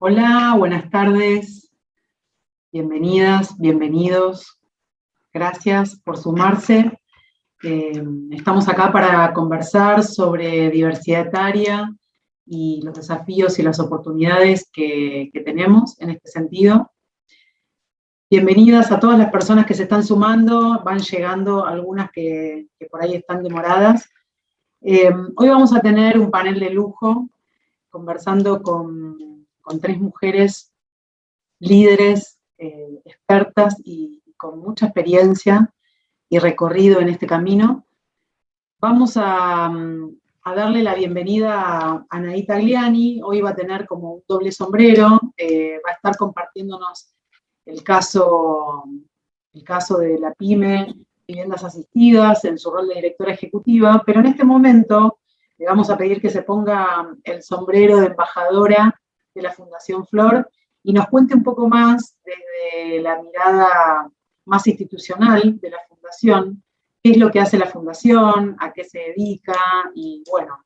Hola, buenas tardes, bienvenidas, bienvenidos, gracias por sumarse. Estamos acá para conversar sobre diversidad etaria y los desafíos y las oportunidades que tenemos en este sentido. Bienvenidas a todas las personas que se están sumando, van llegando algunas que por ahí están demoradas. Hoy vamos a tener un panel de lujo conversando con tres mujeres líderes, expertas y con mucha experiencia y recorrido en este camino. Vamos a darle la bienvenida a Anaí Tagliani. Hoy va a tener como un doble sombrero, va a estar compartiéndonos el caso de la PYME Viviendas Asistidas en su rol de directora ejecutiva, pero en este momento le vamos a pedir que se ponga el sombrero de embajadora de la Fundación Flor y nos cuente un poco más desde la mirada más institucional de la Fundación, qué es lo que hace la Fundación, a qué se dedica, y bueno,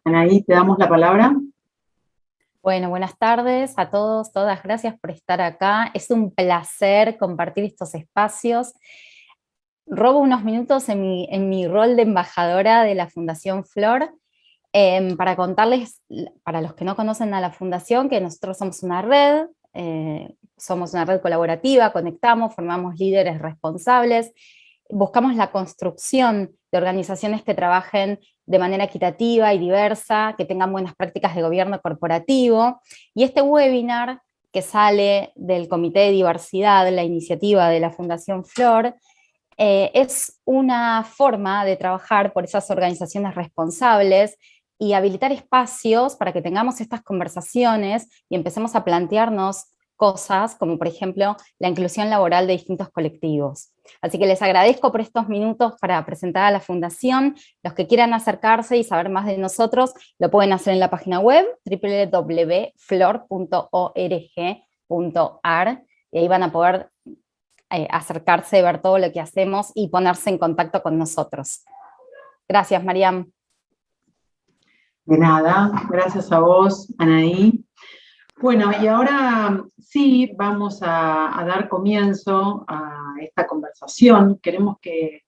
Anaí, te damos la palabra. Bueno, buenas tardes a todos, todas, gracias por estar acá. Es un placer compartir estos espacios. Robo unos minutos en mi rol de embajadora de la Fundación Flor para contarles, para los que no conocen a la Fundación, que nosotros somos una red colaborativa, conectamos, formamos líderes responsables, buscamos la construcción de organizaciones que trabajen de manera equitativa y diversa, que tengan buenas prácticas de gobierno corporativo, y este webinar que sale del Comité de Diversidad, la iniciativa de la Fundación Flor, es una forma de trabajar por esas organizaciones responsables y habilitar espacios para que tengamos estas conversaciones y empecemos a plantearnos cosas como, por ejemplo, la inclusión laboral de distintos colectivos. Así que les agradezco por estos minutos para presentar a la Fundación. Los que quieran acercarse y saber más de nosotros lo pueden hacer en la página web www.flor.org.ar, y ahí van a poder acercarse, ver todo lo que hacemos y ponerse en contacto con nosotros. Gracias, Mariam. De nada, gracias a vos, Anaí. Bueno, y ahora sí vamos a dar comienzo a esta conversación. Queremos que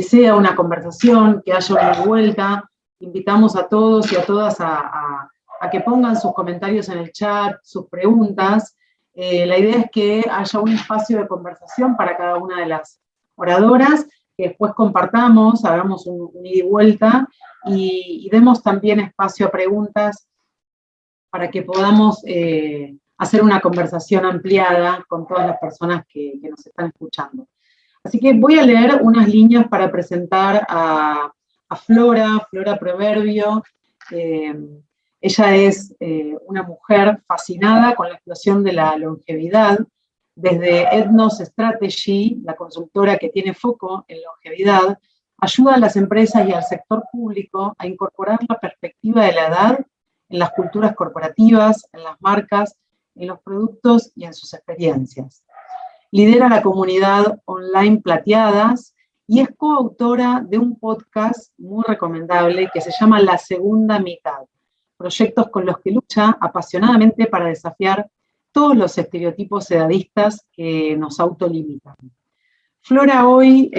sea una conversación, que haya una vuelta. Invitamos a todos y a todas a que pongan sus comentarios en el chat, sus preguntas. La idea es que haya un espacio de conversación para cada una de las oradoras, que después compartamos, hagamos un ida y vuelta y demos también espacio a preguntas para que podamos hacer una conversación ampliada con todas las personas que nos están escuchando. Así que voy a leer unas líneas para presentar a Flora Proverbio. Ella es una mujer fascinada con la explosión de la longevidad. Desde Ethnos Strategy, la consultora que tiene foco en longevidad, ayuda a las empresas y al sector público a incorporar la perspectiva de la edad en las culturas corporativas, en las marcas, en los productos y en sus experiencias. Lidera la comunidad online Plateadas y es coautora de un podcast muy recomendable que se llama La Segunda Mitad, proyectos con los que lucha apasionadamente para desafiar todos los estereotipos edadistas que nos autolimitan. Flora hoy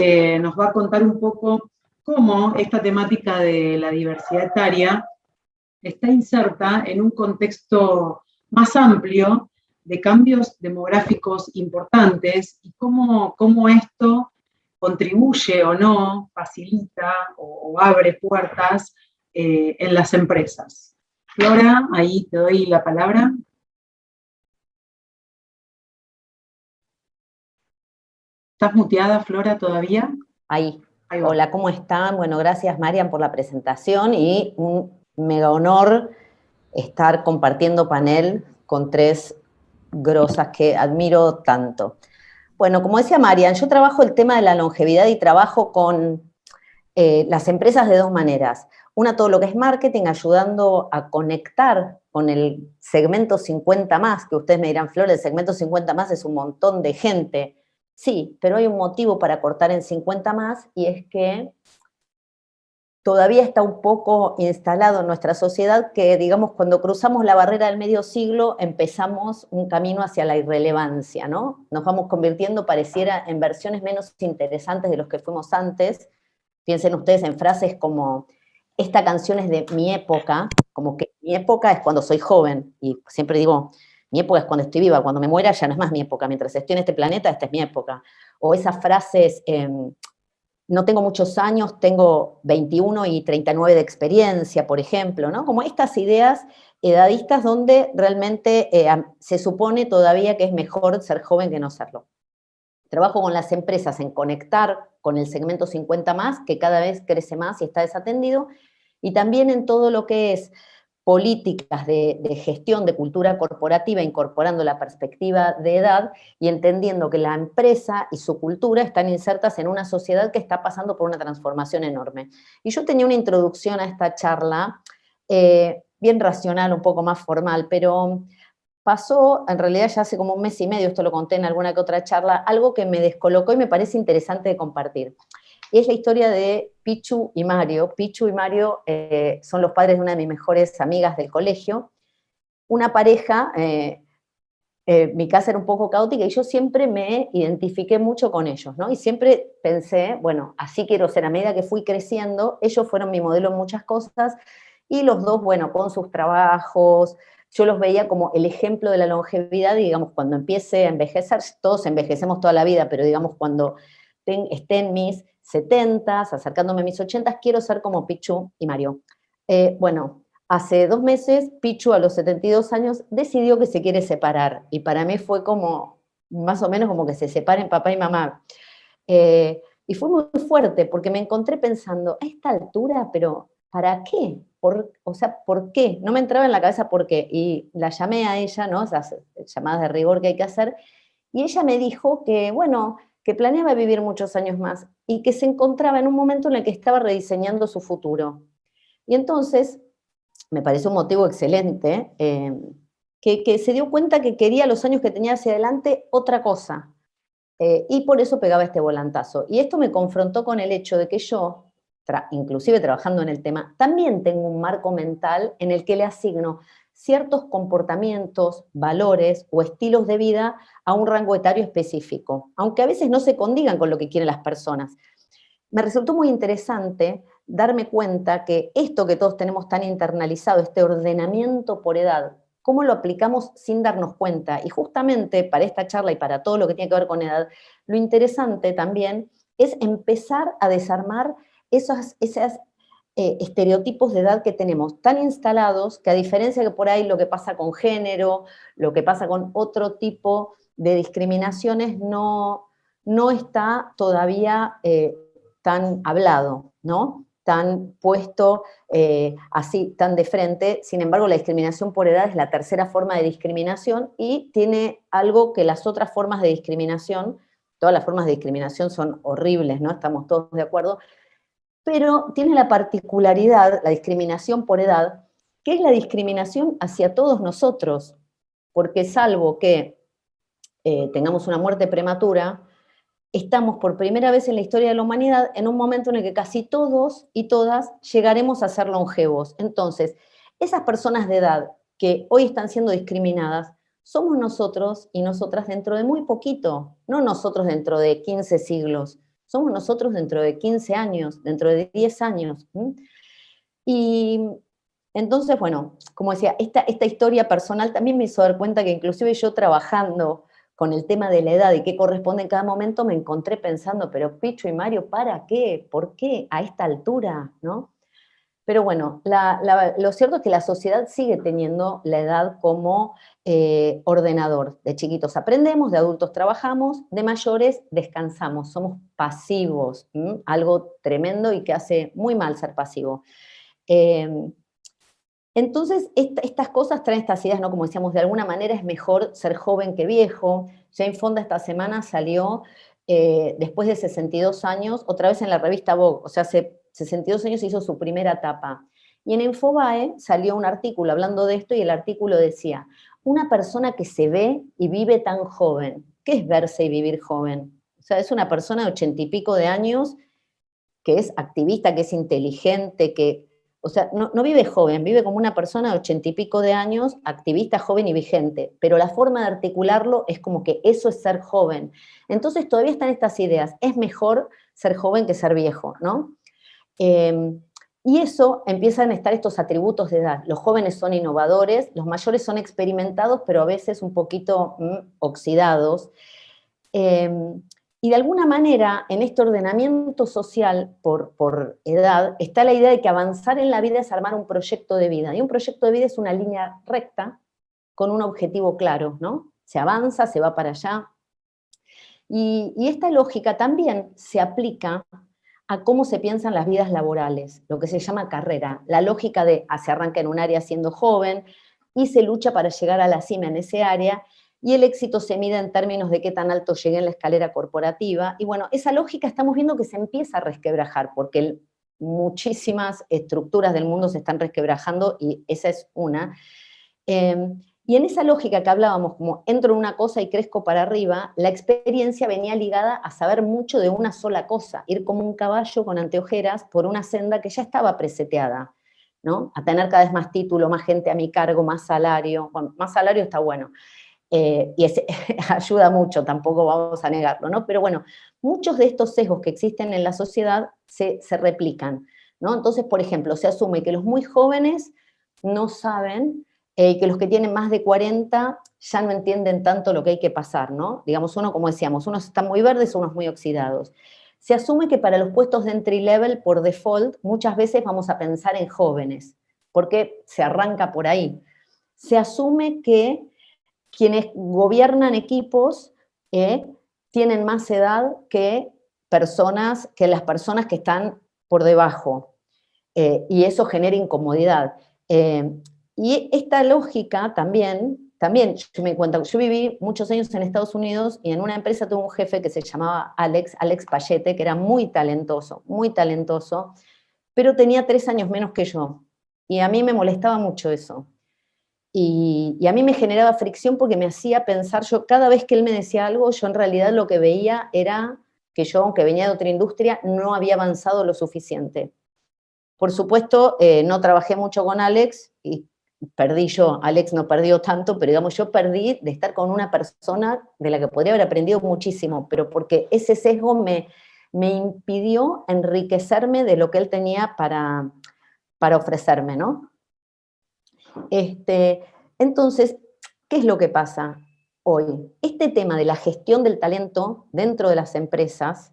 nos va a contar un poco cómo esta temática de la diversidad etaria está inserta en un contexto más amplio de cambios demográficos importantes y cómo esto contribuye o no, facilita o abre puertas en las empresas. Flora, ahí te doy la palabra. ¿Estás muteada, Flora, todavía? Ahí. Hola, ¿cómo están? Bueno, gracias, Marian, por la presentación y un mega honor estar compartiendo panel con tres grosas que admiro tanto. Bueno, como decía Marian, yo trabajo el tema de la longevidad y trabajo con las empresas de dos maneras. Una, todo lo que es marketing, ayudando a conectar con el segmento 50 más, que ustedes me dirán, Flor, el segmento 50 más es un montón de gente. Sí, pero hay un motivo para cortar en 50 más, y es que todavía está un poco instalado en nuestra sociedad que, digamos, cuando cruzamos la barrera del medio siglo empezamos un camino hacia la irrelevancia, ¿no? Nos vamos convirtiendo, pareciera, en versiones menos interesantes de los que fuimos antes. Piensen ustedes en frases como, esta canción es de mi época, como que mi época es cuando soy joven, y siempre digo, mi época es cuando estoy viva, cuando me muera ya no es más mi época, mientras estoy en este planeta, esta es mi época. O esas frases, no tengo muchos años, tengo 21 y 39 de experiencia, por ejemplo, ¿no? Como estas ideas edadistas donde realmente se supone todavía que es mejor ser joven que no serlo. Trabajo con las empresas en conectar con el segmento 50 más, que cada vez crece más y está desatendido, y también en todo lo que es políticas de gestión de cultura corporativa, incorporando la perspectiva de edad y entendiendo que la empresa y su cultura están insertas en una sociedad que está pasando por una transformación enorme. Y yo tenía una introducción a esta charla, bien racional, un poco más formal, pero pasó, en realidad ya hace como un mes y medio, esto lo conté en alguna que otra charla, algo que me descolocó y me parece interesante de compartir. Y es la historia de Pichu y Mario. Pichu y Mario son los padres de una de mis mejores amigas del colegio. Una pareja, mi casa era un poco caótica y yo siempre me identifiqué mucho con ellos, ¿no? Y siempre pensé, bueno, así quiero ser. A medida que fui creciendo, ellos fueron mi modelo en muchas cosas y los dos, bueno, con sus trabajos, yo los veía como el ejemplo de la longevidad y, digamos, cuando empiece a envejecer, todos envejecemos toda la vida, pero, digamos, cuando esté en mis 70s, acercándome a mis 80s, quiero ser como Pichu y Mario. Bueno, hace 2 meses, Pichu a los 72 años decidió que se quiere separar, y para mí fue como, más o menos como que se separen papá y mamá. Y fue muy fuerte, porque me encontré pensando, a esta altura, pero ¿para qué? O sea, ¿por qué? No me entraba en la cabeza por qué. Y la llamé a ella, ¿no? Esas llamadas de rigor que hay que hacer, y ella me dijo que, bueno, que planeaba vivir muchos años más y que se encontraba en un momento en el que estaba rediseñando su futuro. Y entonces, me pareció un motivo excelente, que se dio cuenta que quería los años que tenía hacia adelante otra cosa. Y por eso pegaba este volantazo. Y esto me confrontó con el hecho de que yo, inclusive trabajando en el tema, también tengo un marco mental en el que le asigno ciertos comportamientos, valores o estilos de vida a un rango etario específico, aunque a veces no se condigan con lo que quieren las personas. Me resultó muy interesante darme cuenta que esto que todos tenemos tan internalizado, este ordenamiento por edad, cómo lo aplicamos sin darnos cuenta. Y justamente para esta charla y para todo lo que tiene que ver con edad, lo interesante también es empezar a desarmar esos estereotipos de edad que tenemos tan instalados, que a diferencia que por ahí lo que pasa con género, lo que pasa con otro tipo de discriminaciones, no está todavía tan hablado, ¿no? Tan puesto así, tan de frente. Sin embargo, la discriminación por edad es la tercera forma de discriminación y tiene algo que las otras formas de discriminación, todas las formas de discriminación son horribles, ¿no? Estamos todos de acuerdo, pero tiene la particularidad, la discriminación por edad, que es la discriminación hacia todos nosotros, porque salvo que tengamos una muerte prematura, estamos por primera vez en la historia de la humanidad en un momento en el que casi todos y todas llegaremos a ser longevos. Entonces, esas personas de edad que hoy están siendo discriminadas, somos nosotros y nosotras dentro de muy poquito, no nosotros dentro de 15 siglos, somos nosotros dentro de 15 años, dentro de 10 años. Y entonces, bueno, como decía, esta historia personal también me hizo dar cuenta que inclusive yo trabajando con el tema de la edad y qué corresponde en cada momento, me encontré pensando, pero Pichu y Mario, ¿para qué? ¿Por qué a esta altura? ¿No? Pero bueno, lo cierto es que la sociedad sigue teniendo la edad como ordenador. De chiquitos aprendemos, de adultos trabajamos, de mayores descansamos, somos pasivos, algo tremendo y que hace muy mal ser pasivo. Entonces, estas cosas traen estas ideas, ¿no? Como decíamos, de alguna manera es mejor ser joven que viejo. Jane Fonda esta semana salió, después de 62 años, otra vez en la revista Vogue, o sea, hace 62 años hizo su primera tapa. Y en Infobae salió un artículo hablando de esto y el artículo decía, una persona que se ve y vive tan joven. ¿Qué es verse y vivir joven? O sea, es una persona de 80 y pico de años que es activista, que es inteligente, que, o sea, no vive joven, vive como una persona de 80 y pico de años, activista, joven y vigente, pero la forma de articularlo es como que eso es ser joven. Entonces todavía están estas ideas, es mejor ser joven que ser viejo, ¿no? Y eso empiezan a estar estos atributos de edad. Los jóvenes son innovadores, los mayores son experimentados, pero a veces un poquito oxidados. Y de alguna manera, en este ordenamiento social por edad, está la idea de que avanzar en la vida es armar un proyecto de vida. Y un proyecto de vida es una línea recta con un objetivo claro, ¿no? Se avanza, se va para allá. Y esta lógica también se aplica a cómo se piensan las vidas laborales, lo que se llama carrera. La lógica de se arranca en un área siendo joven y se lucha para llegar a la cima en ese área, y el éxito se mide en términos de qué tan alto llegué en la escalera corporativa. Y bueno, esa lógica estamos viendo que se empieza a resquebrajar, porque muchísimas estructuras del mundo se están resquebrajando, y esa es una. Y en esa lógica que hablábamos, como entro en una cosa y crezco para arriba, la experiencia venía ligada a saber mucho de una sola cosa, ir como un caballo con anteojeras por una senda que ya estaba preseteada, ¿no? A tener cada vez más título, más gente a mi cargo, más salario. Bueno, más salario está bueno. Y ayuda mucho, tampoco vamos a negarlo, ¿no? Pero bueno, muchos de estos sesgos que existen en la sociedad se replican, ¿no? Entonces, por ejemplo, se asume que los muy jóvenes no saben, y que los que tienen más de 40 ya no entienden tanto lo que hay que pasar, ¿no? Digamos, uno, como decíamos, unos están muy verdes, unos muy oxidados. Se asume que para los puestos de entry level, por default, muchas veces vamos a pensar en jóvenes, porque se arranca por ahí. Se asume que quienes gobiernan equipos tienen más edad que las personas que están por debajo, y eso genera incomodidad. Y esta lógica también yo me di cuenta, yo viví muchos años en Estados Unidos y en una empresa tuve un jefe que se llamaba Alex Payete, que era muy talentoso, pero tenía 3 años menos que yo. Y a mí me molestaba mucho eso. Y a mí me generaba fricción porque me hacía pensar, yo cada vez que él me decía algo, yo en realidad lo que veía era que yo, aunque venía de otra industria, no había avanzado lo suficiente. Por supuesto, no trabajé mucho con Alex y perdí yo. Alex no perdió tanto, pero digamos, yo perdí de estar con una persona de la que podría haber aprendido muchísimo, pero porque ese sesgo me impidió enriquecerme de lo que él tenía para ofrecerme, ¿no? Entonces, ¿qué es lo que pasa hoy? Este tema de la gestión del talento dentro de las empresas,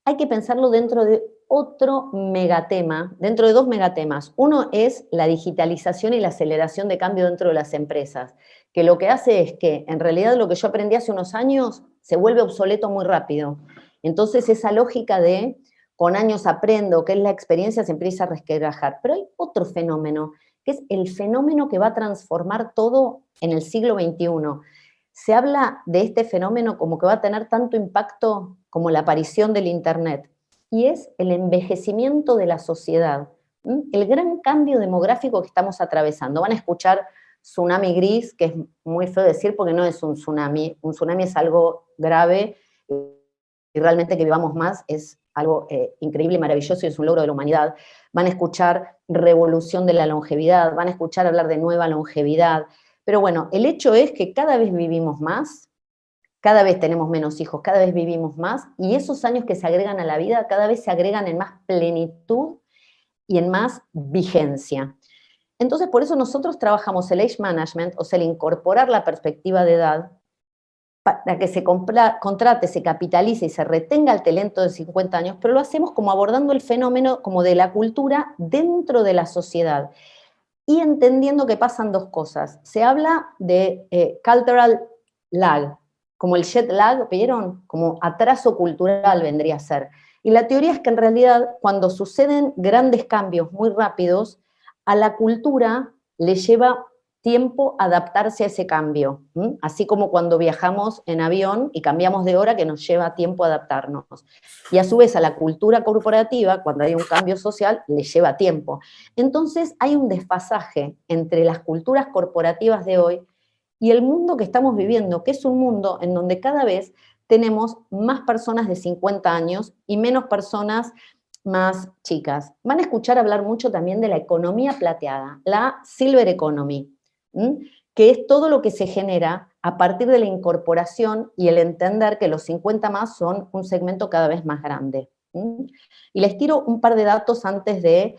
hay que pensarlo dentro de otro megatema, dentro de 2 megatemas. Uno es la digitalización y la aceleración de cambio dentro de las empresas, que lo que hace es que, en realidad, lo que yo aprendí hace unos años se vuelve obsoleto muy rápido. Entonces, esa lógica de con años aprendo, que es la experiencia, se empieza a resquebrajar. Pero hay otro fenómeno, que es el fenómeno que va a transformar todo en el siglo XXI. Se habla de este fenómeno como que va a tener tanto impacto como la aparición del Internet, y es el envejecimiento de la sociedad, el gran cambio demográfico que estamos atravesando. Van a escuchar tsunami gris, que es muy feo decir porque no es un tsunami es algo grave, y realmente que vivamos más es algo increíble y maravilloso y es un logro de la humanidad. Van a escuchar revolución de la longevidad, van a escuchar hablar de nueva longevidad, pero bueno, el hecho es que cada vez vivimos más, cada vez tenemos menos hijos, cada vez vivimos más, y esos años que se agregan a la vida cada vez se agregan en más plenitud y en más vigencia. Entonces, por eso nosotros trabajamos el age management, o sea, el incorporar la perspectiva de edad, para que se contrate, se capitalice y se retenga el talento de 50 años, pero lo hacemos como abordando el fenómeno como de la cultura dentro de la sociedad y entendiendo que pasan 2 cosas. Se habla de cultural lag, como el jet lag, ¿vieron? Como atraso cultural vendría a ser. Y la teoría es que en realidad cuando suceden grandes cambios muy rápidos, a la cultura le lleva tiempo adaptarse a ese cambio, así como cuando viajamos en avión y cambiamos de hora, que nos lleva tiempo adaptarnos. Y a su vez a la cultura corporativa, cuando hay un cambio social, le lleva tiempo. Entonces hay un desfasaje entre las culturas corporativas de hoy y el mundo que estamos viviendo, que es un mundo en donde cada vez tenemos más personas de 50 años y menos personas más chicas, van a escuchar hablar mucho también de la economía plateada, la Silver Economy, que es todo lo que se genera a partir de la incorporación y el entender que los 50 más son un segmento cada vez más grande. Y les tiro un par de datos antes de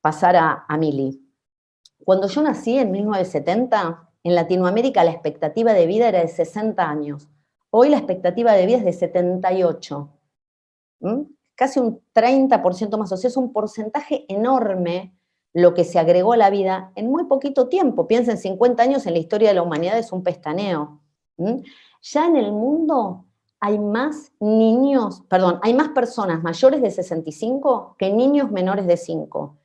pasar a Mili. Cuando yo nací en 1970, en Latinoamérica la expectativa de vida era de 60 años. Hoy la expectativa de vida es de 78. Casi un 30% más, o sea, es un porcentaje enorme lo que se agregó a la vida en muy poquito tiempo. Piensen, 50 años en la historia de la humanidad es un pestaneo. Ya en el mundo hay más niños, perdón, hay más personas mayores de 65 que niños menores de 5.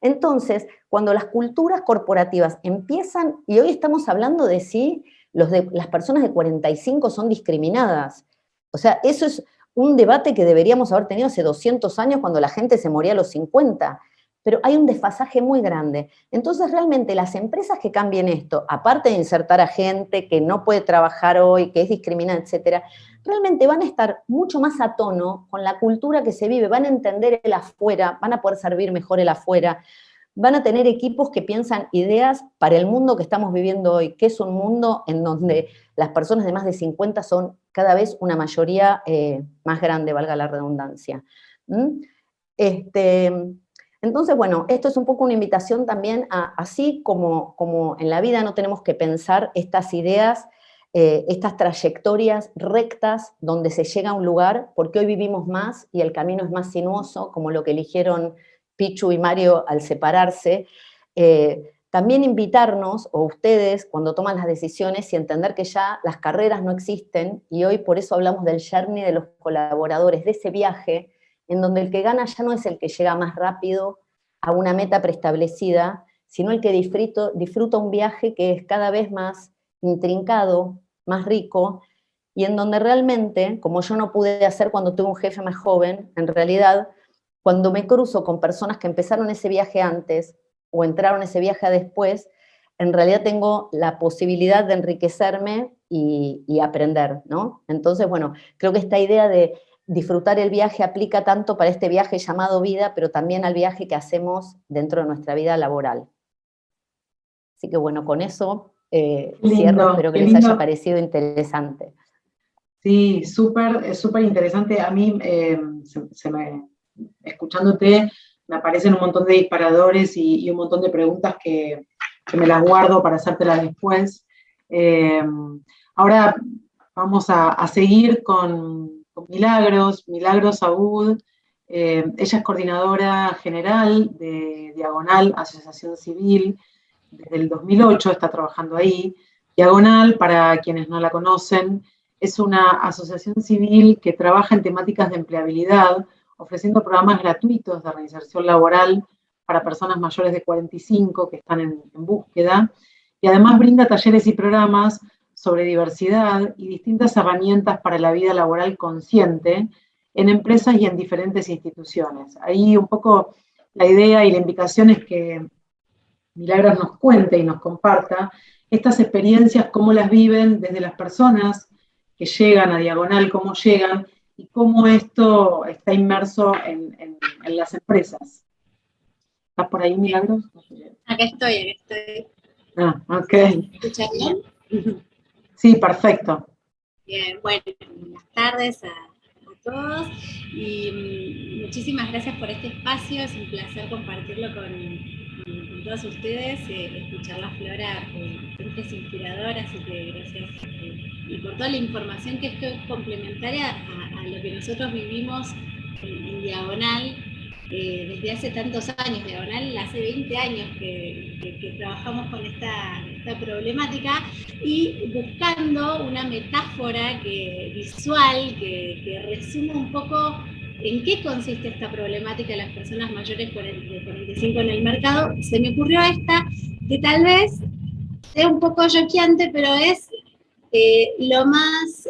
Entonces, cuando las culturas corporativas empiezan, y hoy estamos hablando de si las personas de 45 son discriminadas. O sea, eso es un debate que deberíamos haber tenido hace 200 años cuando la gente se moría a los 50. Pero hay un desfasaje muy grande. Entonces, realmente, las empresas que cambien esto, aparte de insertar a gente que no puede trabajar hoy, que es discriminada, etcétera, realmente van a estar mucho más a tono con la cultura que se vive, van a entender el afuera, van a poder servir mejor el afuera, van a tener equipos que piensan ideas para el mundo que estamos viviendo hoy, que es un mundo en donde las personas de más de 50 son cada vez una mayoría más grande, valga la redundancia. Entonces, bueno, esto es un poco una invitación también a, así como en la vida no tenemos que pensar estas ideas, estas trayectorias rectas donde se llega a un lugar, porque hoy vivimos más y el camino es más sinuoso, como lo que eligieron Pichu y Mario al separarse. También invitarnos, o ustedes, cuando toman las decisiones, y entender que ya las carreras no existen, y hoy por eso hablamos del journey de los colaboradores, de ese viaje, en donde el que gana ya no es el que llega más rápido a una meta preestablecida, sino el que disfruta un viaje que es cada vez más intrincado, más rico, y en donde realmente, como yo no pude hacer cuando tuve un jefe más joven, en realidad, cuando me cruzo con personas que empezaron ese viaje antes o entraron ese viaje después, en realidad tengo la posibilidad de enriquecerme y aprender, ¿no? Entonces, bueno, creo que esta idea de disfrutar el viaje aplica tanto para este viaje llamado vida, pero también al viaje que hacemos dentro de nuestra vida laboral. Así que bueno, con eso cierro, espero que les haya parecido interesante. Sí, súper interesante. A mí, escuchándote, me aparecen un montón de disparadores y un montón de preguntas que me las guardo para hacértelas después. Ahora vamos a seguir con Milagros Abud. Ella es coordinadora general de Diagonal, Asociación Civil, desde el 2008 está trabajando ahí. Diagonal, para quienes no la conocen, es una asociación civil que trabaja en temáticas de empleabilidad, ofreciendo programas gratuitos de reinserción laboral para personas mayores de 45 que están en búsqueda, y además brinda talleres y programas sobre diversidad y distintas herramientas para la vida laboral consciente en empresas y en diferentes instituciones. Ahí un poco la idea y la invitación es que Milagros nos cuente y nos comparta estas experiencias, cómo las viven desde las personas que llegan a Diagonal, cómo llegan y cómo esto está inmerso en las empresas. ¿Estás por ahí, Milagros? Acá estoy. Ah, ok. ¿Me escuchan bien? Sí, perfecto. Bien, bueno, buenas tardes a todos y muchísimas gracias por este espacio, es un placer compartirlo con todos ustedes, escuchar la Flora, es inspiradora, así que gracias y por toda la información que esto es complementaria a lo que nosotros vivimos en Diagonal desde hace tantos años. Diagonal hace 20 años que trabajamos con esta problemática y buscando una metáfora visual que resuma un poco en qué consiste esta problemática de las personas mayores de 45 en el mercado. Se me ocurrió esta, que tal vez sea un poco choqueante, pero es lo más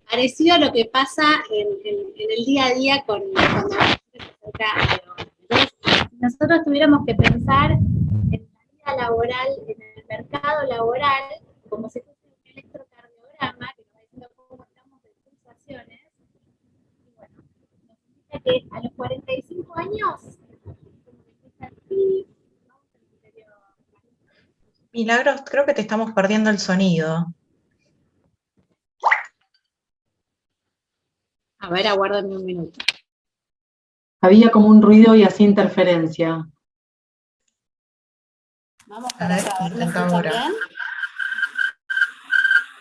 parecido a lo que pasa en el día a día cuando se acerca a Diagonal. Entonces, si nosotros tuviéramos que pensar en la vida laboral, en el mercado laboral, como si fuese un electrocardiograma que nos va diciendo cómo estamos de pulsaciones, y bueno, nos que a los 45 años, Milagros, creo que te estamos perdiendo el sonido. a ver, aguárdame un minuto. Había como un ruido y así interferencia. Vamos A para ver, allá, intenta ¿me ahora. escuchan bien?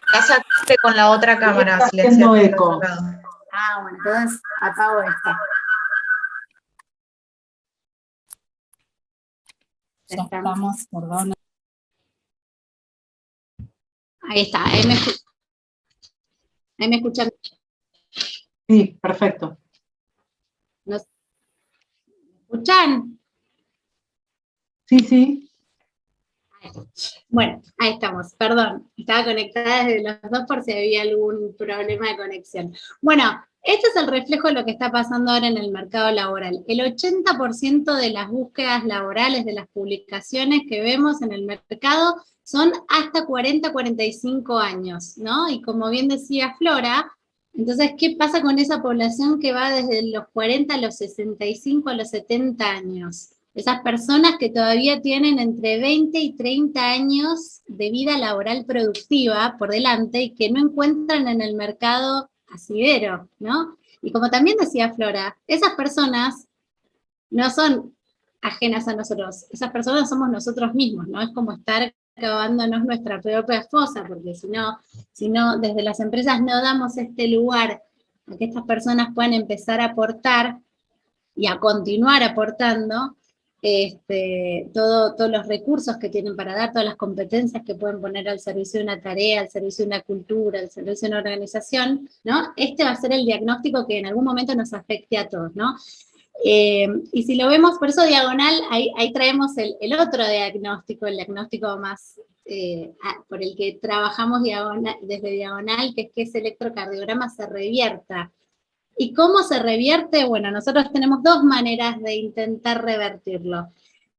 Cásate con la otra cámara, Está si le haciendo decías eco. por otro lado. Ah, bueno, entonces apago esta. Ya estamos, perdón. Ahí está, ahí me escuchan. Sí, perfecto. ¿Me escuchan? Sí, sí. Bueno, ahí estamos, perdón, estaba conectada desde los dos por si había algún problema de conexión. Bueno, este es el reflejo de lo que está pasando ahora en el mercado laboral. El 80% de las búsquedas laborales, de las publicaciones que vemos en el mercado, son hasta 40, 45 años, ¿no? Y como bien decía Flora, entonces, ¿qué pasa con esa población que va desde los 40 a los 65 a los 70 años? Esas personas que todavía tienen entre 20 y 30 años de vida laboral productiva por delante y que no encuentran en el mercado asidero, ¿no? Y como también decía Flora, esas personas no son ajenas a nosotros, esas personas somos nosotros mismos, ¿no? Es como estar cavándonos nuestra propia fosa, porque si no, desde las empresas no damos este lugar a que estas personas puedan empezar a aportar y a continuar aportando, todos los recursos que tienen para dar, todas las competencias que pueden poner al servicio de una tarea, al servicio de una cultura, al servicio de una organización, ¿no? Este va a ser el diagnóstico que en algún momento nos afecte a todos, ¿no? Y si lo vemos, por eso diagonal, ahí traemos el otro diagnóstico, el diagnóstico más por el que trabajamos desde diagonal, que es que ese electrocardiograma se revierta. ¿Y cómo se revierte? Bueno, nosotros tenemos dos maneras de intentar revertirlo.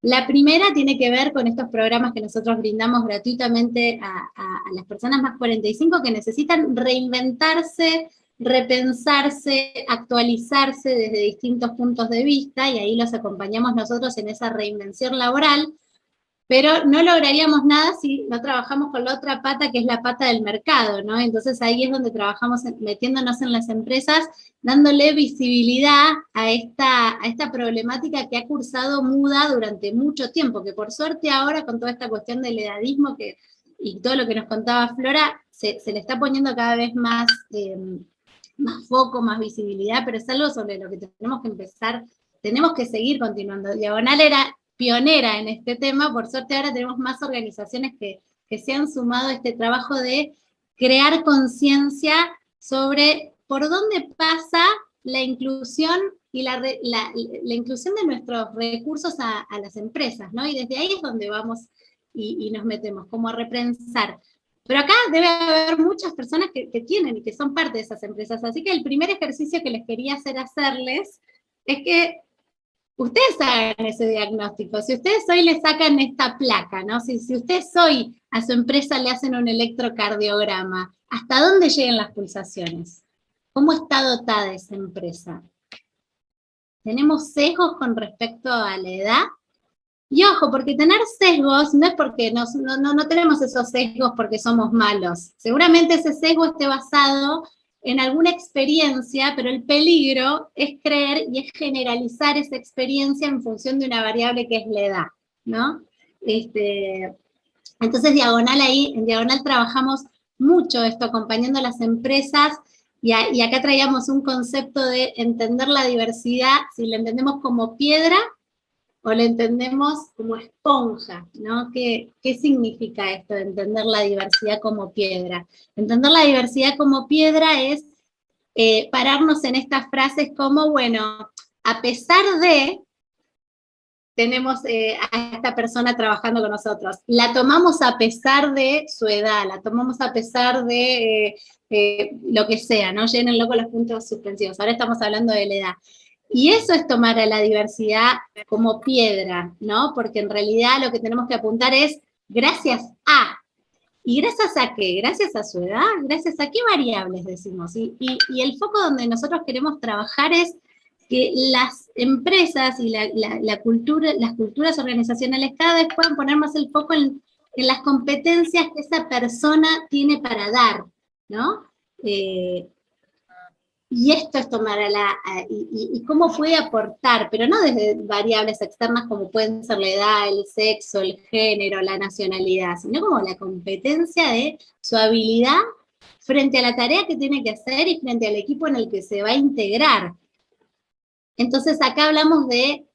La primera tiene que ver con estos programas que nosotros brindamos gratuitamente a las personas más 45 que necesitan reinventarse, repensarse, actualizarse desde distintos puntos de vista, y ahí los acompañamos nosotros en esa reinvención laboral, pero no lograríamos nada si no trabajamos con la otra pata, que es la pata del mercado, ¿no? Entonces ahí es donde trabajamos metiéndonos en las empresas, dándole visibilidad a esta problemática que ha cursado muda durante mucho tiempo, que por suerte ahora con toda esta cuestión del edadismo y todo lo que nos contaba Flora, se le está poniendo cada vez más foco, más visibilidad, pero es algo sobre lo que tenemos que empezar, tenemos que seguir continuando. Diagonal era pionera en este tema, por suerte ahora tenemos más organizaciones que se han sumado a este trabajo de crear conciencia sobre por dónde pasa la inclusión y la inclusión de nuestros recursos a las empresas, ¿no? Y desde ahí es donde vamos y nos metemos, como a repensar. Pero acá debe haber muchas personas que tienen y que son parte de esas empresas, así que el primer ejercicio que les quería hacerles es que ustedes hagan ese diagnóstico. Si ustedes hoy le sacan esta placa, ¿no? Si ustedes hoy a su empresa le hacen un electrocardiograma, ¿hasta dónde llegan las pulsaciones? ¿Cómo está dotada esa empresa? ¿Tenemos sesgos con respecto a la edad? Y ojo, porque tener sesgos no es porque no tenemos esos sesgos porque somos malos. Seguramente ese sesgo esté basado en alguna experiencia, pero el peligro es creer y es generalizar esa experiencia en función de una variable que es la edad, ¿no? Entonces, en Diagonal trabajamos mucho esto, acompañando a las empresas, y acá traíamos un concepto de entender la diversidad, si la entendemos como piedra, o lo entendemos como esponja, ¿no? ¿Qué significa esto de entender la diversidad como piedra? Entender la diversidad como piedra es pararnos en estas frases como, bueno, a pesar de, tenemos a esta persona trabajando con nosotros, la tomamos a pesar de su edad, la tomamos a pesar de lo que sea, ¿no? Llénenlo con los puntos suspensivos, ahora estamos hablando de la edad. Y eso es tomar a la diversidad como piedra, ¿no? Porque en realidad lo que tenemos que apuntar es gracias a. ¿Y gracias a qué? Gracias a su edad, gracias a qué variables decimos. Y el foco donde nosotros queremos trabajar es que las empresas y las culturas organizacionales cada vez puedan poner más el foco en las competencias que esa persona tiene para dar, ¿no? Y esto es tomar y cómo puede aportar, pero no desde variables externas como pueden ser la edad, el sexo, el género, la nacionalidad, sino como la competencia de su habilidad frente a la tarea que tiene que hacer y frente al equipo en el que se va a integrar. Entonces acá hablamos de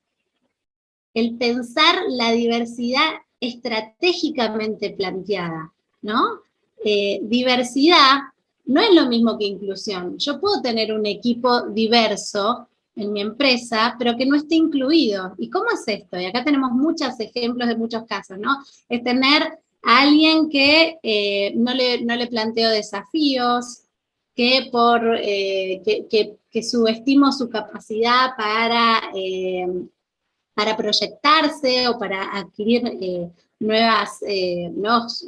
el pensar la diversidad estratégicamente planteada, ¿no? Diversidad no es lo mismo que inclusión. Yo puedo tener un equipo diverso en mi empresa, pero que no esté incluido. ¿Y cómo es esto? Y acá tenemos muchos ejemplos de muchos casos, ¿no? Es tener a alguien que no le planteo desafíos, que subestimo su capacidad para proyectarse o para adquirir nuevos,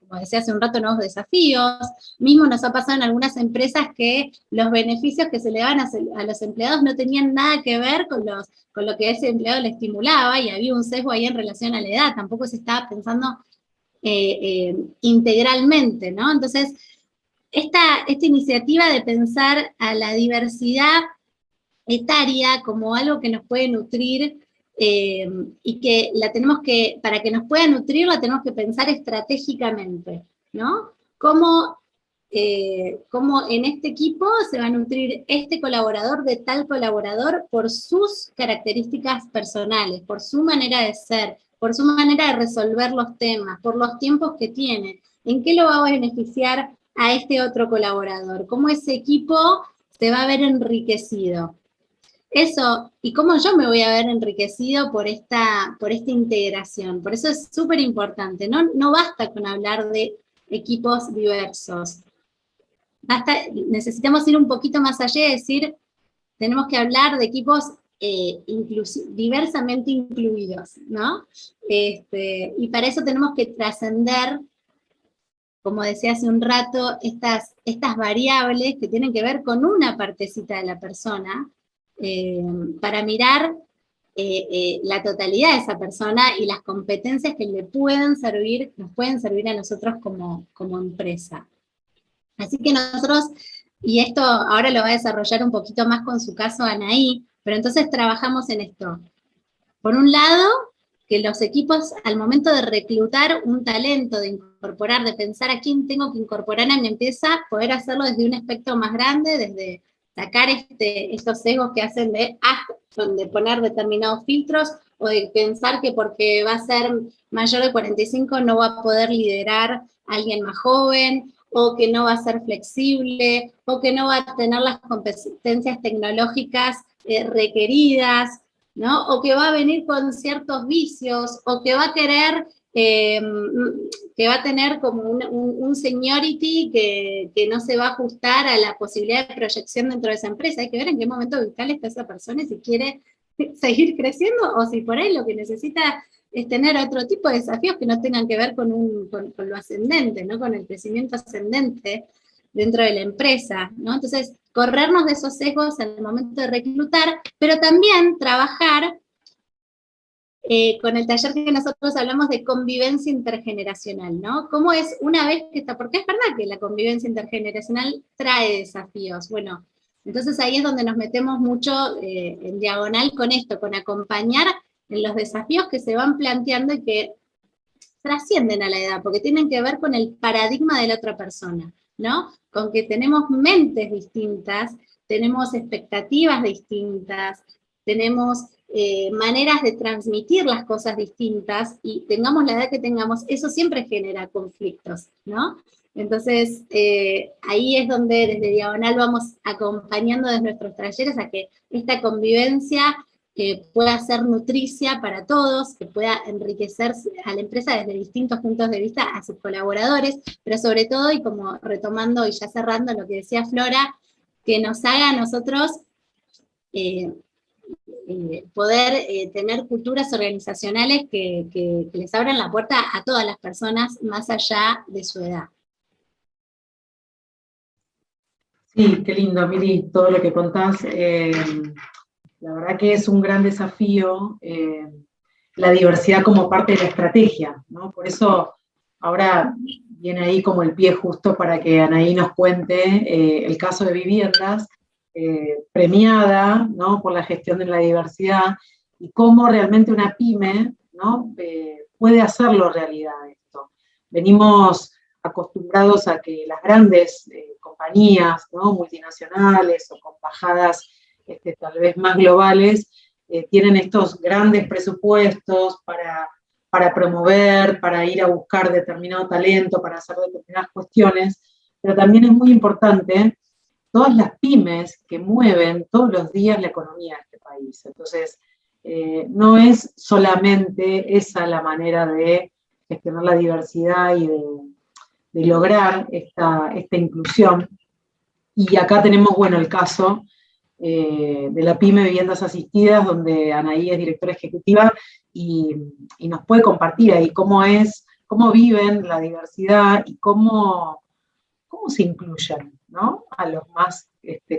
como decía hace un rato, nuevos desafíos. Mismo nos ha pasado en algunas empresas que los beneficios que se le daban a los empleados no tenían nada que ver con lo que ese empleado le estimulaba, y había un sesgo ahí en relación a la edad, tampoco se estaba pensando integralmente, ¿no? Entonces, esta iniciativa de pensar a la diversidad etaria como algo que nos puede nutrir, y que para que nos pueda nutrir la tenemos que pensar estratégicamente, ¿no? Cómo en este equipo se va a nutrir este colaborador de tal colaborador por sus características personales, por su manera de ser, por su manera de resolver los temas, por los tiempos que tiene. ¿En qué lo va a beneficiar a este otro colaborador? ¿Cómo ese equipo se va a ver enriquecido? Eso, y cómo yo me voy a ver enriquecido por esta integración. Por eso es súper importante. No basta con hablar de equipos diversos. Necesitamos ir un poquito más allá y decir, tenemos que hablar de equipos diversamente incluidos, ¿no? Y para eso tenemos que trascender, como decía hace un rato, estas variables que tienen que ver con una partecita de la persona, para mirar la totalidad de esa persona y las competencias que nos pueden servir a nosotros como empresa. Así que nosotros, y esto ahora lo va a desarrollar un poquito más con su caso Anaí, pero entonces trabajamos en esto. Por un lado, que los equipos al momento de reclutar un talento, de incorporar, de pensar a quién tengo que incorporar a mi empresa, poder hacerlo desde un espectro más grande, desde sacar estos sesgos que hacen de poner determinados filtros, o de pensar que porque va a ser mayor de 45 no va a poder liderar a alguien más joven, o que no va a ser flexible, o que no va a tener las competencias tecnológicas requeridas, ¿no? O que va a venir con ciertos vicios, o que va a querer, que va a tener como un seniority que no se va a ajustar a la posibilidad de proyección dentro de esa empresa. Hay que ver en qué momento vital está esa persona y si quiere seguir creciendo, o si por ahí lo que necesita es tener otro tipo de desafíos que no tengan que ver con lo ascendente, ¿no? Con el crecimiento ascendente dentro de la empresa, ¿no? Entonces, corrernos de esos sesgos en el momento de reclutar, pero también trabajar con el taller que nosotros hablamos de convivencia intergeneracional, ¿no? ¿Cómo es una vez que está? Porque es verdad que la convivencia intergeneracional trae desafíos. Bueno, entonces ahí es donde nos metemos mucho en diagonal con esto, con acompañar en los desafíos que se van planteando y que trascienden a la edad, porque tienen que ver con el paradigma de la otra persona, ¿no? Con que tenemos mentes distintas, tenemos expectativas distintas, tenemos maneras de transmitir las cosas distintas, y tengamos la edad que tengamos, eso siempre genera conflictos, ¿no? Entonces, ahí es donde desde Diagonal vamos acompañando desde nuestros talleres a que esta convivencia pueda ser nutricia para todos, que pueda enriquecer a la empresa desde distintos puntos de vista a sus colaboradores, pero sobre todo, y como retomando y ya cerrando lo que decía Flora, que nos haga a nosotros poder tener culturas organizacionales que les abran la puerta a todas las personas más allá de su edad. Sí, qué lindo, Miri, todo lo que contás. La verdad que es un gran desafío la diversidad como parte de la estrategia, ¿no? Por eso ahora viene ahí como el pie justo para que Anaí nos cuente el caso de Viviendas, premiada, ¿no?, por la gestión de la diversidad, y cómo realmente una pyme, ¿no?, puede hacerlo realidad esto. Venimos acostumbrados a que las grandes compañías, ¿no?, multinacionales o con bajadas tal vez más globales, tienen estos grandes presupuestos para promover, para ir a buscar determinado talento, para hacer determinadas cuestiones, pero también es muy importante todas las pymes que mueven todos los días la economía de este país. Entonces, no es solamente esa la manera de gestionar la diversidad y de lograr esta inclusión. Y acá tenemos, bueno, el caso de la PYME Viviendas Asistidas, donde Anaí es directora ejecutiva y nos puede compartir ahí cómo viven la diversidad y cómo se incluyen, ¿no?, a los más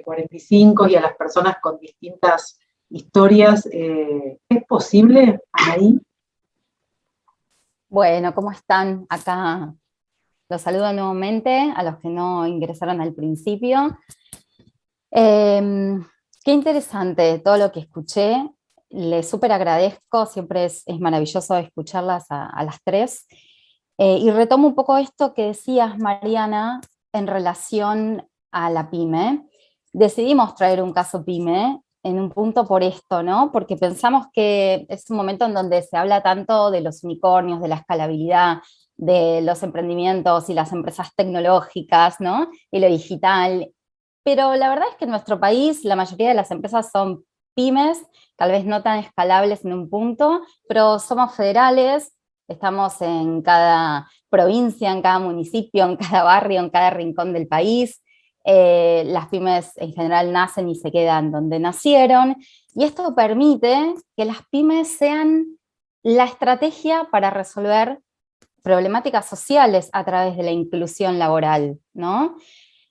45 y a las personas con distintas historias. ¿Es posible, Anaí? Bueno, ¿cómo están? Acá los saludo nuevamente a los que no ingresaron al principio. Qué interesante todo lo que escuché, les súper agradezco, siempre es maravilloso escucharlas a las tres. Y retomo un poco esto que decías, Mariana, en relación a la pyme. Decidimos traer un caso pyme en un punto por esto, ¿no? Porque pensamos que es un momento en donde se habla tanto de los unicornios, de la escalabilidad, de los emprendimientos y las empresas tecnológicas, ¿no?, y lo digital. Pero la verdad es que en nuestro país la mayoría de las empresas son pymes, tal vez no tan escalables en un punto, pero somos federales, estamos en cada provincia, en cada municipio, en cada barrio, en cada rincón del país. Las pymes en general nacen y se quedan donde nacieron, y esto permite que las pymes sean la estrategia para resolver problemáticas sociales a través de la inclusión laboral, ¿no?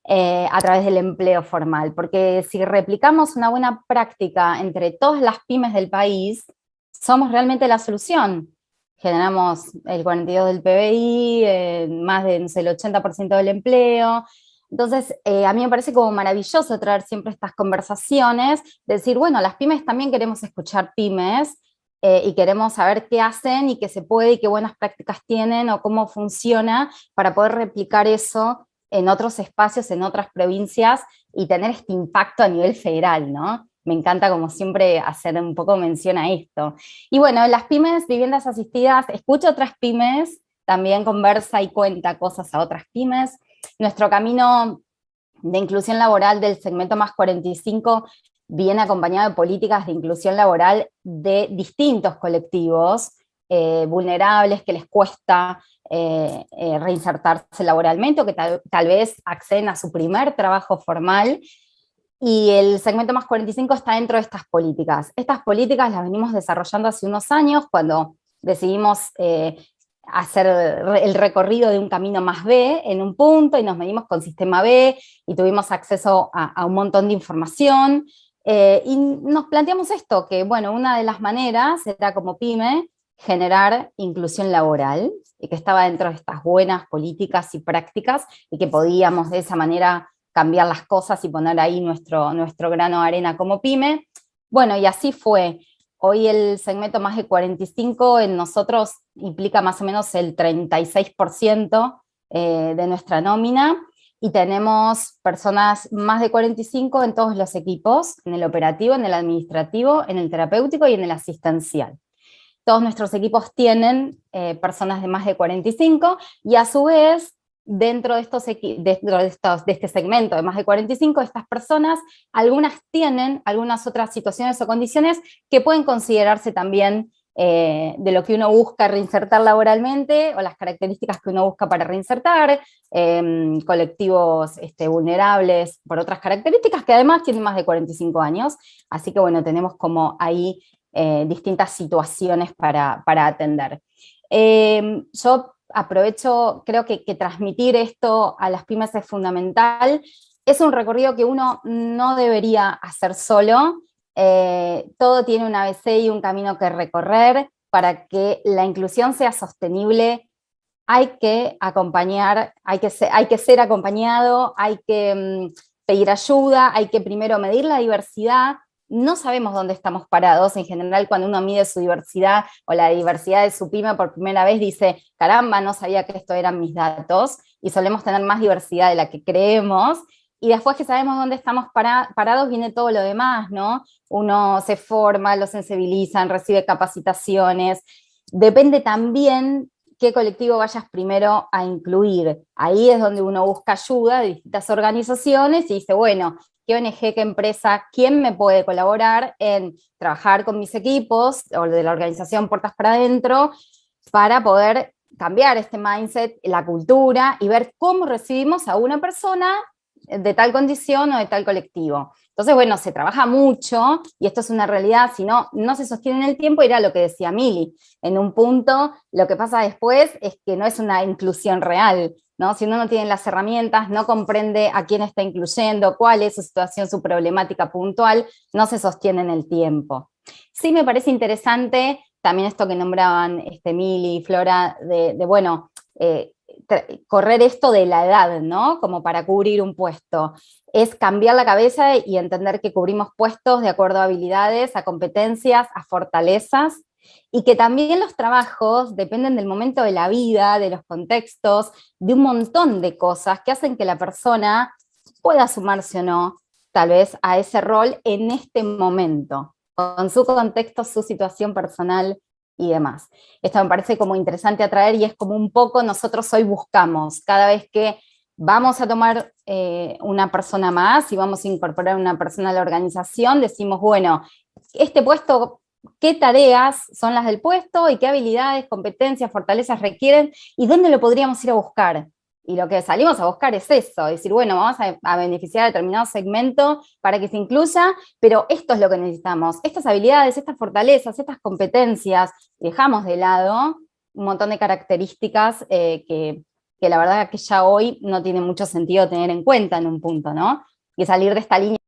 A través del empleo formal, porque si replicamos una buena práctica entre todas las pymes del país, somos realmente la solución. Generamos el 42% del PBI, más de, no sé, el 80% del empleo. Entonces, a mí me parece como maravilloso traer siempre estas conversaciones, decir, bueno, las pymes también queremos escuchar pymes, y queremos saber qué hacen y qué se puede y qué buenas prácticas tienen o cómo funciona para poder replicar eso en otros espacios, en otras provincias, y tener este impacto a nivel federal, ¿no? Me encanta, como siempre, hacer un poco mención a esto. Y bueno, las pymes, viviendas asistidas, escucho otras pymes, también conversa y cuenta cosas a otras pymes. Nuestro camino de inclusión laboral del segmento más 45 viene acompañado de políticas de inclusión laboral de distintos colectivos vulnerables que les cuesta reinsertarse laboralmente, o que tal vez acceden a su primer trabajo formal, y el segmento más 45 está dentro de estas políticas. Estas políticas las venimos desarrollando hace unos años, cuando decidimos hacer el recorrido de un camino más B en un punto, y nos medimos con sistema B, y tuvimos acceso a un montón de información, y nos planteamos esto, que bueno, una de las maneras era como pyme generar inclusión laboral, y que estaba dentro de estas buenas políticas y prácticas, y que podíamos de esa manera cambiar las cosas y poner ahí nuestro grano de arena como pyme. Bueno, y así fue. Hoy el segmento más de 45 en nosotros implica más o menos el 36% de nuestra nómina, y tenemos personas más de 45 en todos los equipos, en el operativo, en el administrativo, en el terapéutico y en el asistencial. Todos nuestros equipos tienen personas de más de 45, y a su vez, dentro de este segmento de más de 45, estas personas, algunas tienen algunas otras situaciones o condiciones que pueden considerarse también de lo que uno busca reinsertar laboralmente, o las características que uno busca para reinsertar, colectivos vulnerables por otras características, que además tienen más de 45 años, así que bueno, tenemos como ahí distintas situaciones para atender. Yo aprovecho, creo que transmitir esto a las pymes es fundamental, es un recorrido que uno no debería hacer solo, todo tiene un ABC y un camino que recorrer. Para que la inclusión sea sostenible, hay que acompañar, hay que ser acompañado, hay que pedir ayuda, hay que primero medir la diversidad. No sabemos dónde estamos parados. En general, cuando uno mide su diversidad o la diversidad de su pyme por primera vez, dice, caramba, no sabía que esto eran mis datos, y solemos tener más diversidad de la que creemos. Y después que sabemos dónde estamos parados, viene todo lo demás, ¿no? Uno se forma, lo sensibilizan, recibe capacitaciones. Depende también qué colectivo vayas primero a incluir. Ahí es donde uno busca ayuda de distintas organizaciones y dice, bueno, qué ONG, qué empresa, quién me puede colaborar en trabajar con mis equipos o de la organización Puertas para Adentro para poder cambiar este mindset, la cultura y ver cómo recibimos a una persona de tal condición o de tal colectivo. Entonces, bueno, se trabaja mucho, y esto es una realidad, si no, no se sostiene en el tiempo, y era lo que decía Mili. En un punto, lo que pasa después es que no es una inclusión real, ¿no? Si uno no tiene las herramientas, no comprende a quién está incluyendo, cuál es su situación, su problemática puntual, no se sostiene en el tiempo. Sí me parece interesante también esto que nombraban Mili y Flora, bueno, correr esto de la edad, ¿no? Como para cubrir un puesto. Es cambiar la cabeza y entender que cubrimos puestos de acuerdo a habilidades, a competencias, a fortalezas, y que también los trabajos dependen del momento de la vida, de los contextos, de un montón de cosas que hacen que la persona pueda sumarse o no, tal vez, a ese rol en este momento, con su contexto, su situación personal y demás. Esto me parece como interesante a traer, y es como un poco nosotros hoy buscamos, cada vez que vamos a tomar una persona más y vamos a incorporar una persona a la organización, decimos, bueno, este puesto, ¿qué tareas son las del puesto y qué habilidades, competencias, fortalezas requieren y dónde lo podríamos ir a buscar? Y lo que salimos a buscar es eso, decir, bueno, vamos a beneficiar a determinado segmento para que se incluya, pero esto es lo que necesitamos, estas habilidades, estas fortalezas, estas competencias, dejamos de lado un montón de características que la verdad que ya hoy no tiene mucho sentido tener en cuenta en un punto, ¿no? Y salir de esta línea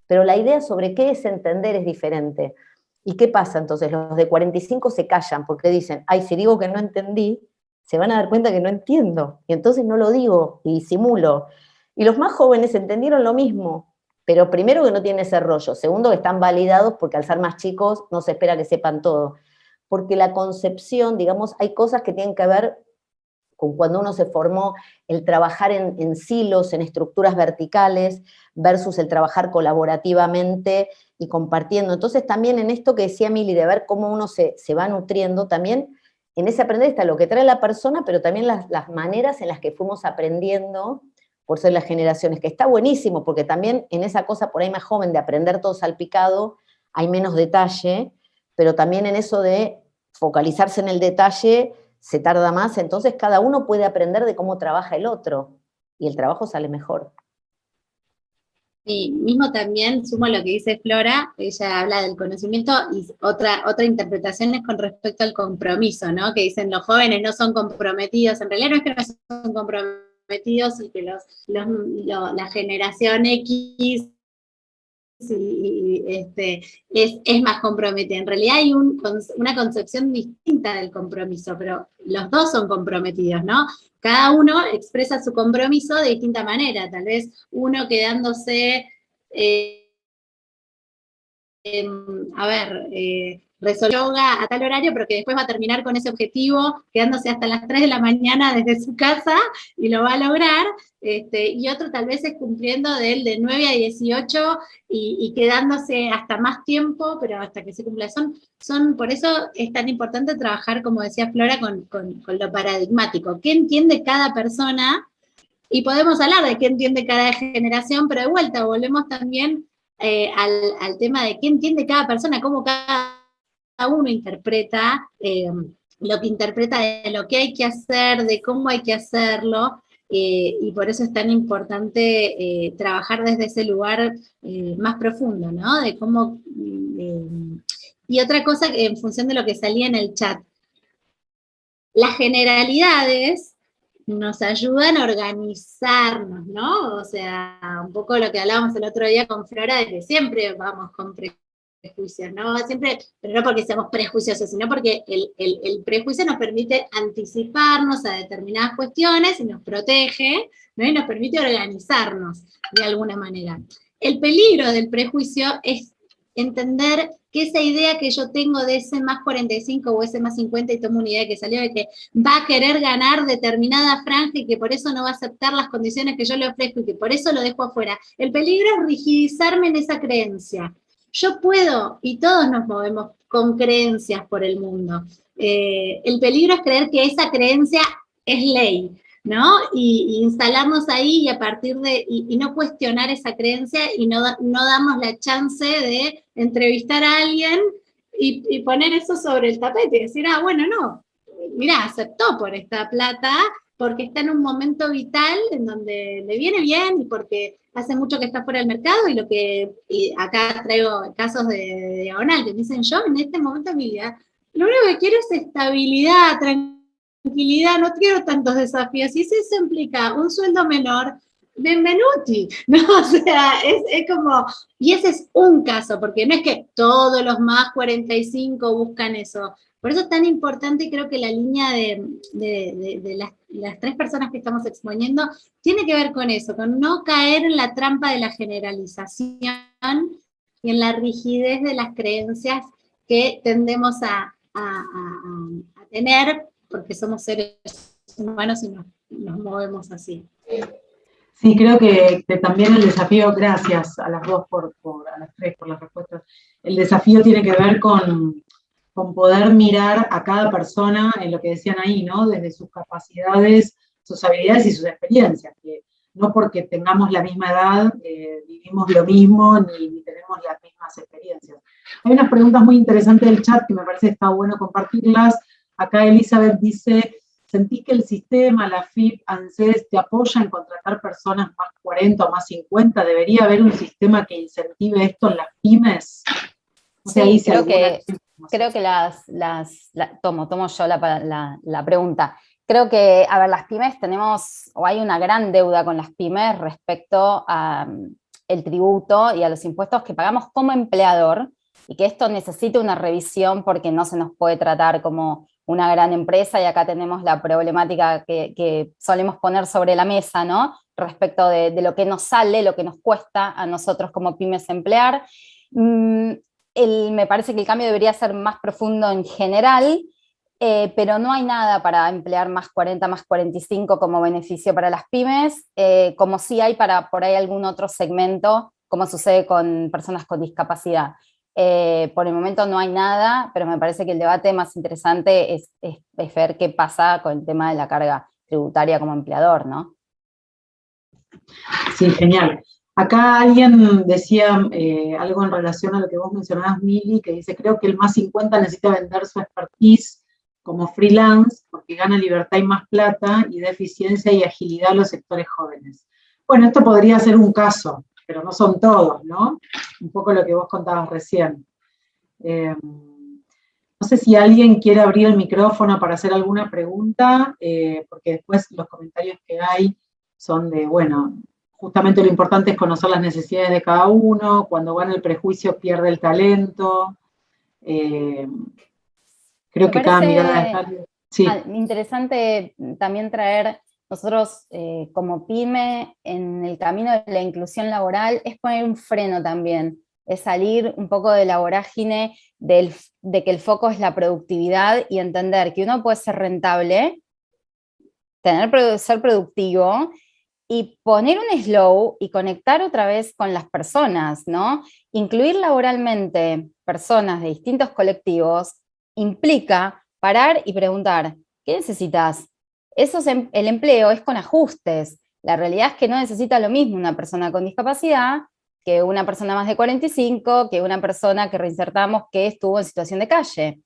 pero la idea sobre qué es entender es diferente. ¿Y qué pasa entonces? Los de 45 se callan porque dicen, ay, si digo que no entendí, se van a dar cuenta que no entiendo, y entonces no lo digo, y disimulo. Y los más jóvenes entendieron lo mismo, pero primero que no tienen ese rollo, segundo que están validados porque al ser más chicos no se espera que sepan todo, porque la concepción, digamos, hay cosas que tienen que ver con cuando uno se formó, el trabajar en silos, en estructuras verticales, versus el trabajar colaborativamente y compartiendo. Entonces también en esto que decía Mili, de ver cómo uno se va nutriendo, también en ese aprender está lo que trae la persona, pero también las maneras en las que fuimos aprendiendo por ser las generaciones, que está buenísimo, porque también en esa cosa por ahí más joven de aprender todo salpicado, hay menos detalle, pero también en eso de focalizarse en el detalle se tarda más, entonces cada uno puede aprender de cómo trabaja el otro, y el trabajo sale mejor. Y mismo también sumo lo que dice Flora, ella habla del conocimiento, y otra interpretación es con respecto al compromiso, ¿no? Que dicen los jóvenes no son comprometidos, en realidad no es que no son comprometidos y que la generación X es más comprometida. En realidad hay una concepción distinta del compromiso, pero los dos son comprometidos, ¿no? Cada uno expresa su compromiso de distinta manera, tal vez uno quedándose, resolvió yoga a tal horario, pero que después va a terminar con ese objetivo, quedándose hasta las 3 de la mañana desde su casa, y lo va a lograr, y otro tal vez es cumpliendo de 9 a 18, y quedándose hasta más tiempo, pero hasta que se cumpla. Por eso es tan importante trabajar, como decía Flora, con lo paradigmático. ¿Qué entiende cada persona? Y podemos hablar de qué entiende cada generación, pero de vuelta volvemos también al tema de qué entiende cada persona, cómo cada uno interpreta lo que interpreta de lo que hay que hacer, de cómo hay que hacerlo, y por eso es tan importante trabajar desde ese lugar más profundo, ¿no? De cómo... y otra cosa, en función de lo que salía en el chat, las generalidades nos ayudan a organizarnos, ¿no? O sea, un poco lo que hablábamos el otro día con Flora, de que siempre vamos con prejuicios, ¿no? Siempre, pero no porque seamos prejuiciosos, sino porque el prejuicio nos permite anticiparnos a determinadas cuestiones y nos protege, ¿no? Y nos permite organizarnos de alguna manera. El peligro del prejuicio es entender que esa idea que yo tengo de ese más 45 o ese más 50, y tomo una idea que salió de que va a querer ganar determinada franja y que por eso no va a aceptar las condiciones que yo le ofrezco y que por eso lo dejo afuera. El peligro es rigidizarme en esa creencia. Yo puedo, y todos nos movemos con creencias por el mundo. El peligro es creer que esa creencia es ley, ¿no? Y instalarnos ahí, y a partir de, y no cuestionar esa creencia, y no damos la chance de entrevistar a alguien y poner eso sobre el tapete y decir, bueno, no, mirá, aceptó por esta plata porque está en un momento vital en donde le viene bien y porque hace mucho que está fuera del mercado, y acá traigo casos de diagonal que dicen, yo en este momento de mi vida lo único que quiero es estabilidad, tranquilidad, no quiero tantos desafíos, y si eso implica un sueldo menor, benvenuti, ¿no? O sea, es como, y ese es un caso, porque no es que todos los más 45 buscan eso. Por eso es tan importante, y creo que la línea de las tres personas que estamos exponiendo tiene que ver con eso, con no caer en la trampa de la generalización y en la rigidez de las creencias que tendemos a tener, porque somos seres humanos y nos movemos así. Sí, creo que también el desafío, gracias a las dos, a las tres por las respuestas, el desafío tiene que ver con poder mirar a cada persona en lo que decían ahí, ¿no? Desde sus capacidades, sus habilidades y sus experiencias, que no porque tengamos la misma edad vivimos lo mismo ni tenemos las mismas experiencias. Hay unas preguntas muy interesantes del chat que me parece que está bueno compartirlas. Acá Elizabeth dice, ¿sentís que el sistema, la FIP, ANSES, te apoya en contratar personas más 40 o más 50? ¿Debería haber un sistema que incentive esto en las pymes? O sea, sí, creo que tomo yo la pregunta. Creo que, a ver, las pymes tenemos, o hay una gran deuda con las pymes respecto a el tributo y a los impuestos que pagamos como empleador, y que esto necesita una revisión porque no se nos puede tratar como una gran empresa, y acá tenemos la problemática que solemos poner sobre la mesa, ¿no? Respecto de lo que nos sale, lo que nos cuesta a nosotros como pymes emplear. Me parece que el cambio debería ser más profundo en general, pero no hay nada para emplear más 40, más 45 como beneficio para las pymes, como sí hay para por ahí algún otro segmento, como sucede con personas con discapacidad. Por el momento no hay nada, pero me parece que el debate más interesante es ver qué pasa con el tema de la carga tributaria como empleador, ¿no? Sí, genial. Acá alguien decía algo en relación a lo que vos mencionabas, Mili, que dice, creo que el más 50 necesita vender su expertise como freelance porque gana libertad y más plata y da eficiencia y agilidad a los sectores jóvenes. Bueno, esto podría ser un caso, pero no son todos, ¿no? Un poco lo que vos contabas recién. No sé si alguien quiere abrir el micrófono para hacer alguna pregunta, porque después los comentarios que hay son de, bueno, justamente lo importante es conocer las necesidades de cada uno, cuando gana el prejuicio pierde el talento. Creo que cada mirada es válida. Sí. Interesante también traer, nosotros como pyme, en el camino de la inclusión laboral, es poner un freno también, es salir un poco de la vorágine de que el foco es la productividad y entender que uno puede ser rentable, ser productivo, y poner un slow y conectar otra vez con las personas, ¿no? Incluir laboralmente personas de distintos colectivos implica parar y preguntar, ¿qué necesitas? El empleo es con ajustes. La realidad es que no necesita lo mismo una persona con discapacidad que una persona más de 45, que una persona que reinsertamos que estuvo en situación de calle.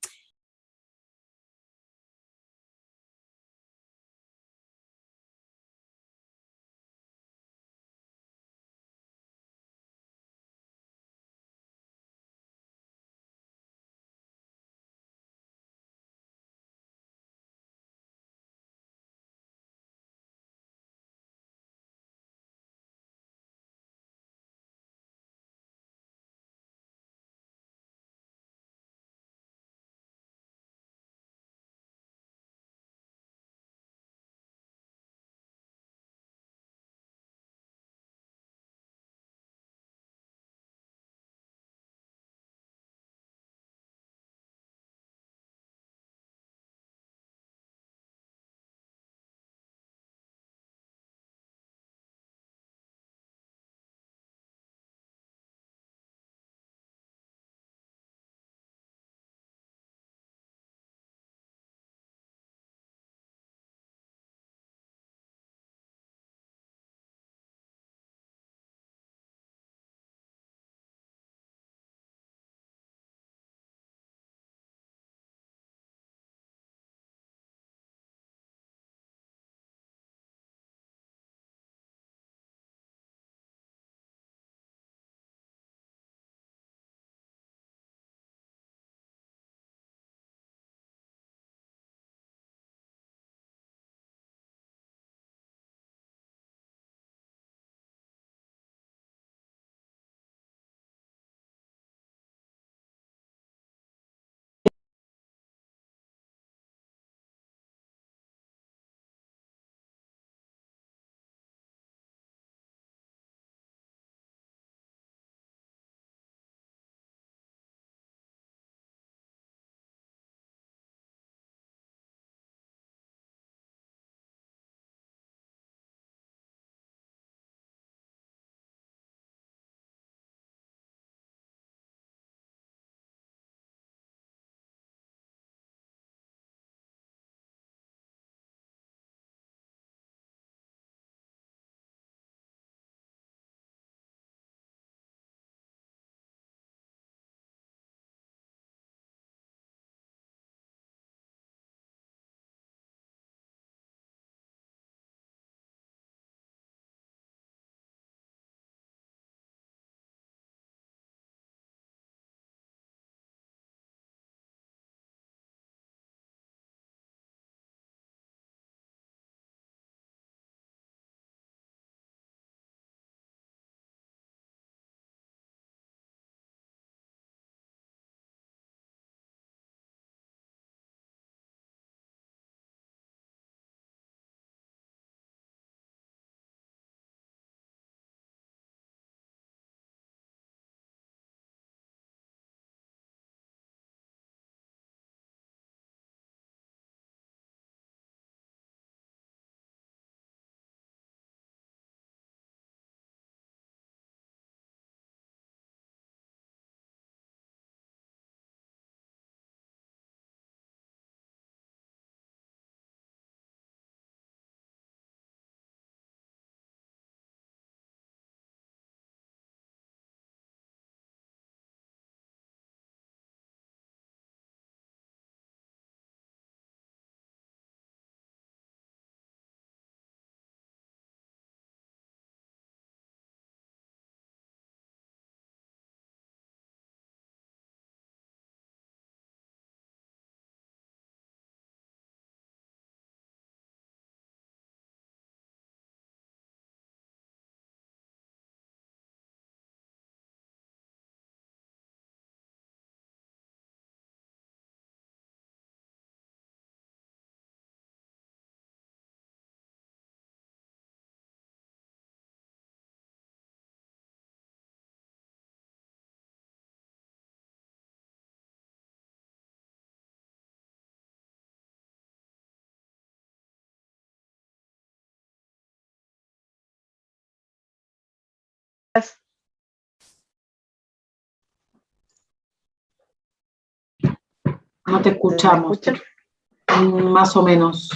No te escuchamos. ¿Me escuchan? Más o menos.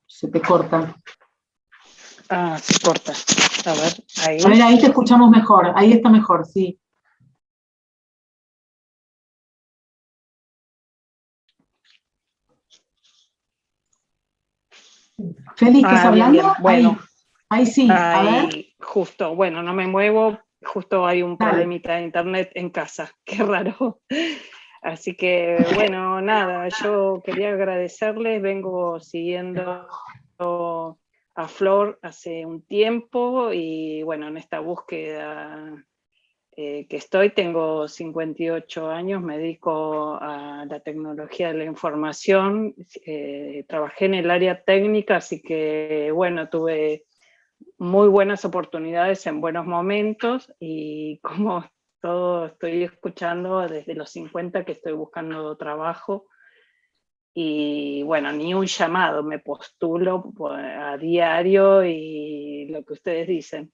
Se te corta. Ah, se corta. A ver, ahí. A ver, ahí te escuchamos mejor. Ahí está mejor, sí. Feli, ¿estás hablando? Bien. Bueno. Ahí sí, a ver. Ahí, justo, bueno, no me muevo, justo hay un problemita de internet en casa, qué raro. Así que, bueno, nada, yo quería agradecerles, vengo siguiendo a Flor hace un tiempo y bueno, en esta búsqueda que estoy, tengo 58 años, me dedico a la tecnología de la información, trabajé en el área técnica, así que bueno, tuve muy buenas oportunidades en buenos momentos y como todo estoy escuchando desde los 50 que estoy buscando trabajo y bueno, ni un llamado, me postulo a diario y lo que ustedes dicen.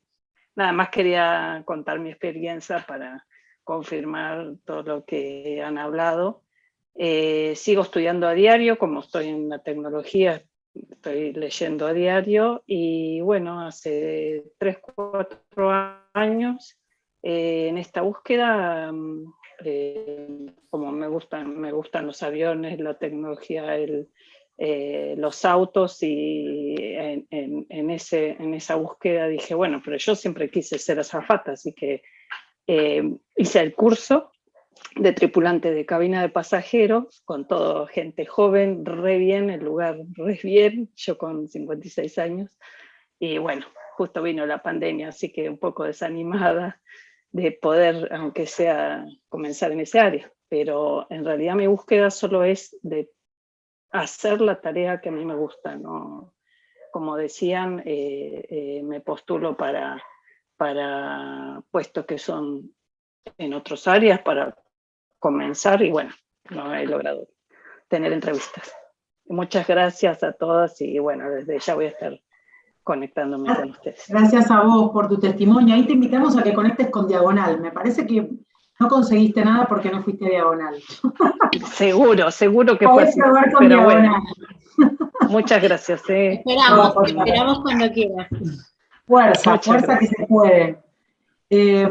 Nada más quería contar mi experiencia para confirmar todo lo que han hablado. Sigo estudiando a diario, como estoy en la tecnología, estoy leyendo a diario y bueno, hace 3, 4 años en esta búsqueda, como me gustan los aviones, la tecnología, los autos y en esa búsqueda dije, bueno, pero yo siempre quise ser azafata, así que hice el curso de tripulante de cabina de pasajeros, con toda gente joven, re bien, el lugar re bien, yo con 56 años, y bueno, justo vino la pandemia, así que un poco desanimada de poder, aunque sea, comenzar en ese área, pero en realidad mi búsqueda solo es de hacer la tarea que a mí me gusta, ¿no? Como decían, me postulo para puestos que son en otras áreas, para comenzar y bueno, no he logrado tener entrevistas. Muchas gracias a todas y bueno, desde ya voy a estar conectándome con ustedes. Gracias a vos por tu testimonio. Ahí te invitamos a que conectes con Diagonal. Me parece que no conseguiste nada porque no fuiste a Diagonal. Seguro que fue así, pero Diagonal. Bueno. Muchas gracias. Esperamos cuando quieras. Fuerza que se puede.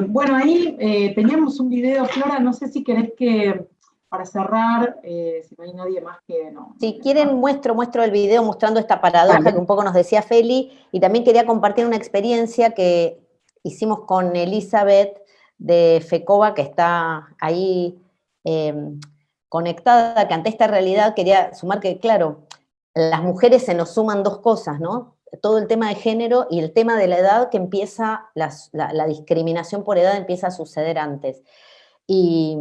Bueno, ahí teníamos un video, Flora, no sé si querés que, para cerrar, si no hay nadie más que no. Si quieren muestro el video mostrando esta paradoja que un poco nos decía Feli, y también quería compartir una experiencia que hicimos con Elizabeth de FECOBA, que está ahí conectada, que ante esta realidad quería sumar que, claro, las mujeres se nos suman dos cosas, ¿no? Todo el tema de género y el tema de la edad, que empieza, la discriminación por edad empieza a suceder antes. Y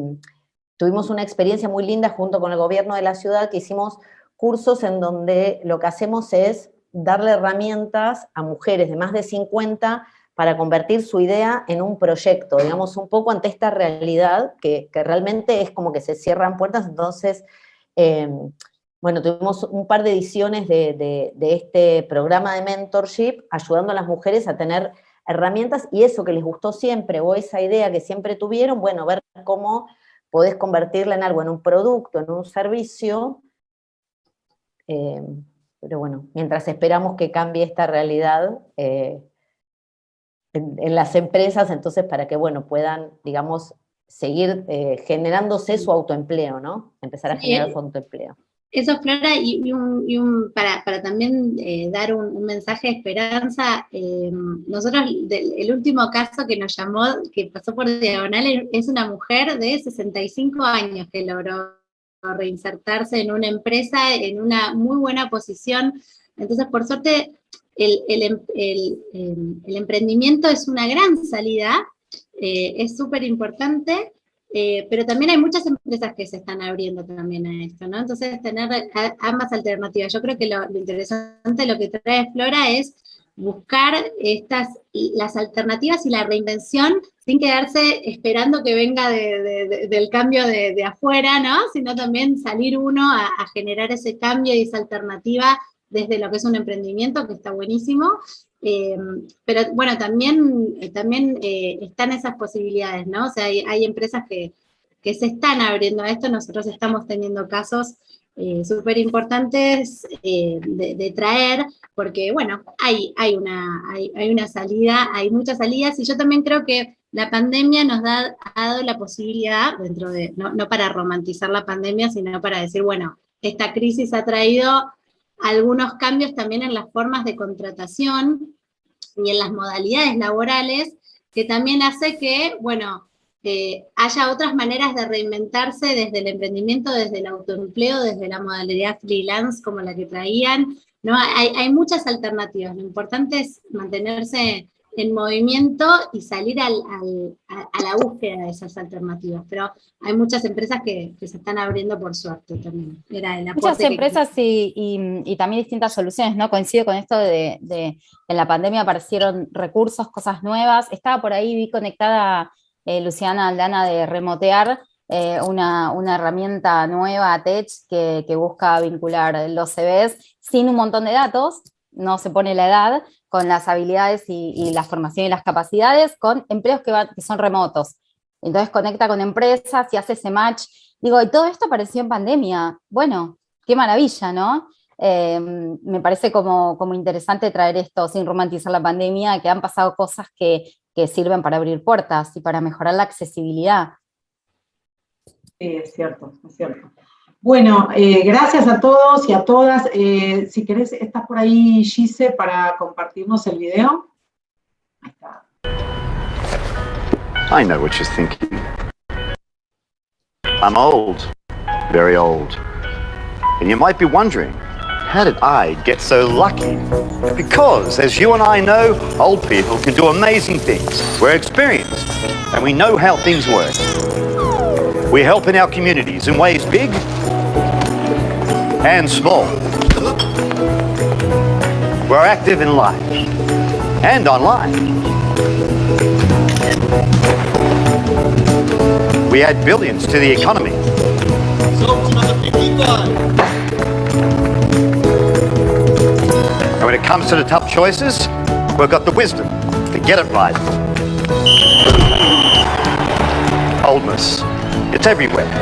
tuvimos una experiencia muy linda junto con el gobierno de la ciudad, que hicimos cursos en donde lo que hacemos es darle herramientas a mujeres de más de 50 para convertir su idea en un proyecto, digamos, un poco ante esta realidad que realmente es como que se cierran puertas. Entonces, bueno, tuvimos un par de ediciones de este programa de mentorship, ayudando a las mujeres a tener herramientas, y eso que les gustó siempre, o esa idea que siempre tuvieron, bueno, ver cómo podés convertirla en algo, en un producto, en un servicio, pero bueno, mientras esperamos que cambie esta realidad en las empresas, entonces para que, bueno, puedan, digamos, seguir generándose su autoempleo, ¿no? Empezar a generar su autoempleo. Eso, Flora, para también dar un mensaje de esperanza, nosotros, el último caso que nos llamó, que pasó por Diagonal, es una mujer de 65 años que logró reinsertarse en una empresa, en una muy buena posición. Entonces, por suerte, el emprendimiento es una gran salida, es súper importante. Pero también hay muchas empresas que se están abriendo también a esto, ¿no? Entonces, tener ambas alternativas. Yo creo que lo interesante, lo que trae Flora, es buscar las alternativas y la reinvención sin quedarse esperando que venga del cambio de afuera, ¿no? Sino también salir uno a generar ese cambio y esa alternativa desde lo que es un emprendimiento, que está buenísimo. Pero bueno, también están esas posibilidades, ¿no? O sea, hay empresas que se están abriendo a esto. Nosotros estamos teniendo casos súper importantes de traer, porque bueno, hay una salida, hay muchas salidas, y yo también creo que la pandemia nos ha dado la posibilidad, dentro de, no para romantizar la pandemia, sino para decir, bueno, esta crisis ha traído algunos cambios también en las formas de contratación y en las modalidades laborales, que también hace que, bueno, haya otras maneras de reinventarse desde el emprendimiento, desde el autoempleo, desde la modalidad freelance como la que traían, ¿no? Hay muchas alternativas, lo importante es mantenerse en movimiento y salir a la búsqueda de esas alternativas, pero hay muchas empresas que se están abriendo por suerte también. Era el muchas empresas y también distintas soluciones, ¿no? Coincido con esto de en la pandemia aparecieron recursos, cosas nuevas. Estaba por ahí, vi conectada Luciana Aldana de Remotear, una herramienta nueva, Tech, que busca vincular los CVs sin un montón de datos, no se pone la edad, con las habilidades y la formación y las capacidades, con empleos que son remotos. Entonces conecta con empresas y hace ese match. Digo, y todo esto apareció en pandemia. Bueno, qué maravilla, ¿no? Me parece como interesante traer esto sin romantizar la pandemia, que han pasado cosas que sirven para abrir puertas y para mejorar la accesibilidad. Sí, es cierto, es cierto. Bueno, gracias a todos y a todas. Si querés, ¿estás por ahí, Gise, para compartirnos el video? Ahí está. I know what you're thinking. I'm old, very old. And you might be wondering, how did I get so lucky? Because, as you and I know, old people can do amazing things. We're experienced, and we know how things work. We help in our communities in ways big and small. We're active in life and online. We add billions to the economy. And when it comes to the tough choices, we've got the wisdom to get it right. Oldness, it's everywhere.